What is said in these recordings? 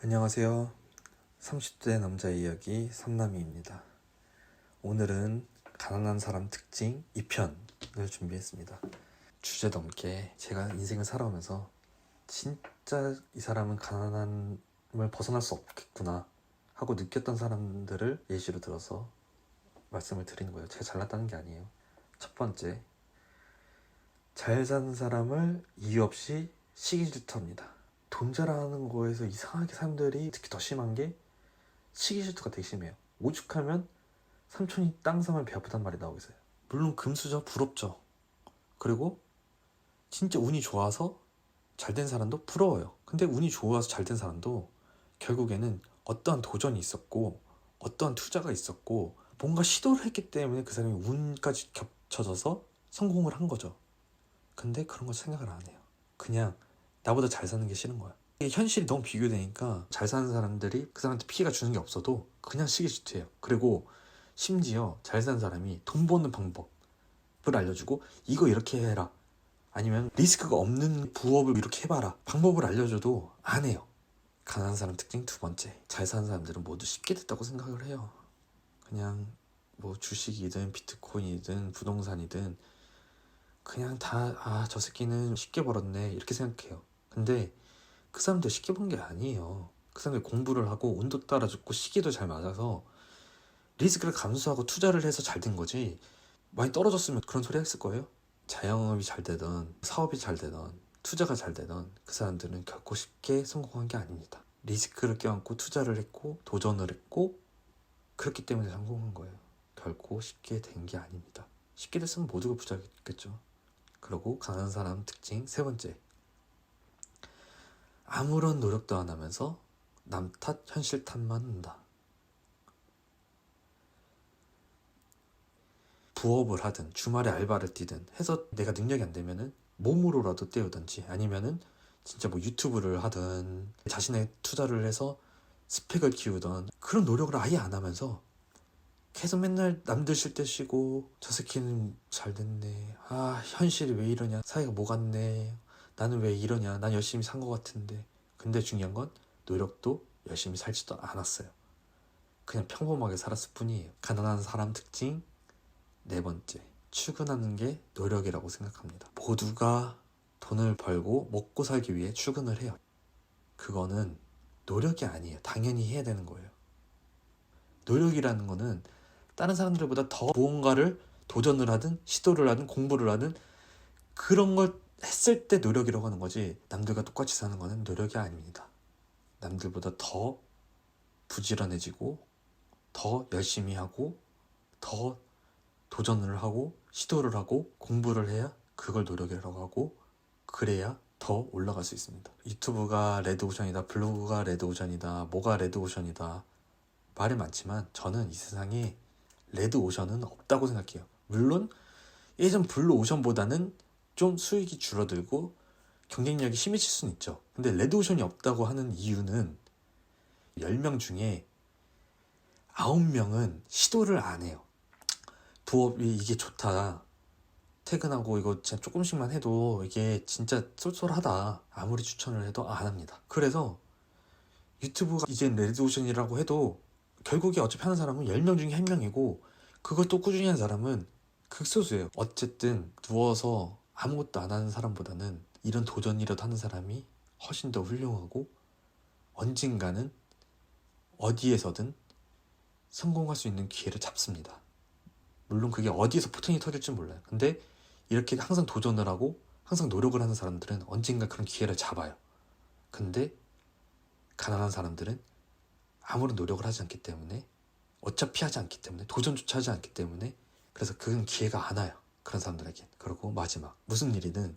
안녕하세요. 30대 남자 이야기 삼남이입니다. 오늘은 가난한 사람 특징 2편을 준비했습니다. 주제 넘게 제가 인생을 살아오면서 진짜 이 사람은 가난함을 벗어날 수 없겠구나 하고 느꼈던 사람들을 예시로 들어서 말씀을 드리는 거예요. 제가 잘났다는 게 아니에요. 첫 번째, 잘 사는 사람을 이유 없이 시기 질투합니다. 돈 자랑하는 거에서 이상하게 사람들이 특히 더 심한 게 시기 질투가 되게 심해요. 오죽하면 삼촌이 땅 사면 배 아프단 말이 나오고 있어요. 물론 금수저 부럽죠. 그리고 진짜 운이 좋아서 잘 된 사람도 부러워요. 근데 운이 좋아서 잘 된 사람도 결국에는 어떠한 도전이 있었고 어떠한 투자가 있었고 뭔가 시도를 했기 때문에 그 사람이 운까지 겹쳐져서 성공을 한 거죠. 근데 그런 거 생각을 안 해요. 그냥 나보다 잘 사는 게 싫은 거야. 이게 현실이 너무 비교되니까 잘 사는 사람들이 그 사람한테 피해가 주는 게 없어도 그냥 시기 질투해요. 그리고 심지어 잘 사는 사람이 돈 버는 방법을 알려주고 이거 이렇게 해라, 아니면 리스크가 없는 부업을 이렇게 해봐라, 방법을 알려줘도 안 해요. 가난한 사람 특징 두 번째, 잘 사는 사람들은 모두 쉽게 됐다고 생각을 해요. 그냥 뭐 주식이든 비트코인이든 부동산이든 그냥 다 저 새끼는 쉽게 벌었네 이렇게 생각해요. 근데 그 사람들 쉽게 본 게 아니에요. 그 사람들 공부를 하고 운도 따라 죽고 시기도 잘 맞아서 리스크를 감수하고 투자를 해서 잘 된 거지, 많이 떨어졌으면 그런 소리 했을 거예요? 자영업이 잘 되던 사업이 잘 되던 투자가 잘 되던 그 사람들은 결코 쉽게 성공한 게 아닙니다. 리스크를 껴안고 투자를 했고 도전을 했고 그렇기 때문에 성공한 거예요. 결코 쉽게 된 게 아닙니다. 쉽게 됐으면 모두가 부자겠죠. 그리고 가난한 사람 특징 세 번째, 아무런 노력도 안 하면서 남 탓, 현실 탓만 한다. 부업을 하든 주말에 알바를 뛰든 해서 내가 능력이 안 되면은 몸으로라도 때우든지 아니면은 진짜 뭐 유튜브를 하든 자신의 투자를 해서 스펙을 키우던 그런 노력을 아예 안 하면서 계속 맨날 남들 쉴 때 쉬고 저 새끼는 잘 됐네, 현실이 왜 이러냐, 사회가 뭐 같네, 나는 왜 이러냐, 난 열심히 산 것 같은데. 근데 중요한 건 노력도 열심히 살지도 않았어요. 그냥 평범하게 살았을 뿐이에요. 가난한 사람 특징 네 번째, 출근하는 게 노력이라고 생각합니다. 모두가 돈을 벌고 먹고 살기 위해 출근을 해요. 그거는 노력이 아니에요. 당연히 해야 되는 거예요. 노력이라는 거는 다른 사람들보다 더 무언가를 도전을 하든 시도를 하든 공부를 하든 그런 걸 했을 때 노력이라고 하는 거지, 남들과 똑같이 사는 거는 노력이 아닙니다. 남들보다 더 부지런해지고 더 열심히 하고 더 도전을 하고 시도를 하고 공부를 해야 그걸 노력이라고 하고, 그래야 더 올라갈 수 있습니다. 유튜브가 레드오션이다, 블로그가 레드오션이다, 뭐가 레드오션이다 말이 많지만 저는 이 세상에 레드오션은 없다고 생각해요. 물론 예전 블루오션보다는 좀 수익이 줄어들고 경쟁력이 심해질 수는 있죠. 근데 레드오션이 없다고 하는 이유는 10명 중에 9명은 시도를 안 해요. 부업이 이게 좋다, 퇴근하고 이거 진짜 조금씩만 해도 이게 진짜 쏠쏠하다, 아무리 추천을 해도 안 합니다. 그래서 유튜브가 이젠 레드오션이라고 해도 결국에 어차피 하는 사람은 10명 중에 1명이고 그걸 또 꾸준히 하는 사람은 극소수예요. 어쨌든 누워서 아무것도 안 하는 사람보다는 이런 도전이라도 하는 사람이 훨씬 더 훌륭하고 언젠가는 어디에서든 성공할 수 있는 기회를 잡습니다. 물론 그게 어디에서 포텐이 터질지 몰라요. 근데 이렇게 항상 도전을 하고 항상 노력을 하는 사람들은 언젠가 그런 기회를 잡아요. 근데 가난한 사람들은 아무런 노력을 하지 않기 때문에, 어차피 하지 않기 때문에, 도전조차 하지 않기 때문에, 그래서 그건 기회가 안 와요, 그런 사람들에겐. 그리고 마지막, 무슨 일이든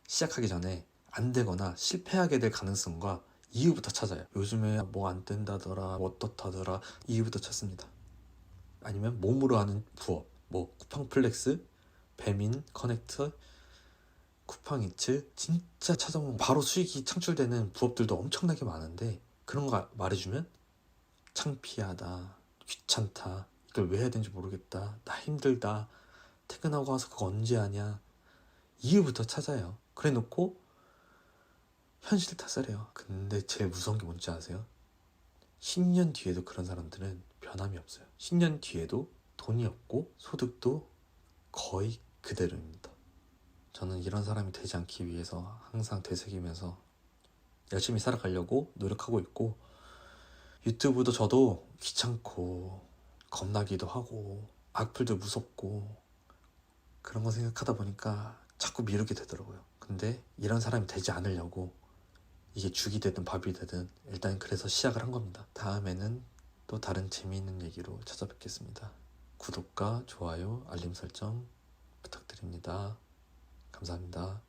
시작하기 전에 안 되거나 실패하게 될 가능성과 이유부터 찾아요. 요즘에 뭐 안 된다더라, 뭐 어떻다더라, 이유부터 찾습니다. 아니면 몸으로 하는 부업, 뭐 쿠팡플렉스, 배민, 커넥트, 쿠팡이츠, 진짜 찾아보면 바로 수익이 창출되는 부업들도 엄청나게 많은데 그런 거 말해주면 창피하다, 귀찮다, 이걸 왜 해야 되는지 모르겠다, 나 힘들다, 퇴근하고 와서 그거 언제 하냐, 이유부터 찾아요. 그래 놓고 현실 탓을 해요. 근데 제일 무서운 게 뭔지 아세요? 10년 뒤에도 그런 사람들은 변함이 없어요. 10년 뒤에도 돈이 없고 소득도 거의 그대로입니다. 저는 이런 사람이 되지 않기 위해서 항상 되새기면서 열심히 살아가려고 노력하고 있고, 유튜브도 저도 귀찮고 겁나기도 하고 악플도 무섭고 그런 거 생각하다 보니까 자꾸 미루게 되더라고요. 근데 이런 사람이 되지 않으려고 이게 죽이 되든 밥이 되든 일단 그래서 시작을 한 겁니다. 다음에는 또 다른 재미있는 얘기로 찾아뵙겠습니다. 구독과 좋아요, 알림 설정 부탁드립니다. 감사합니다.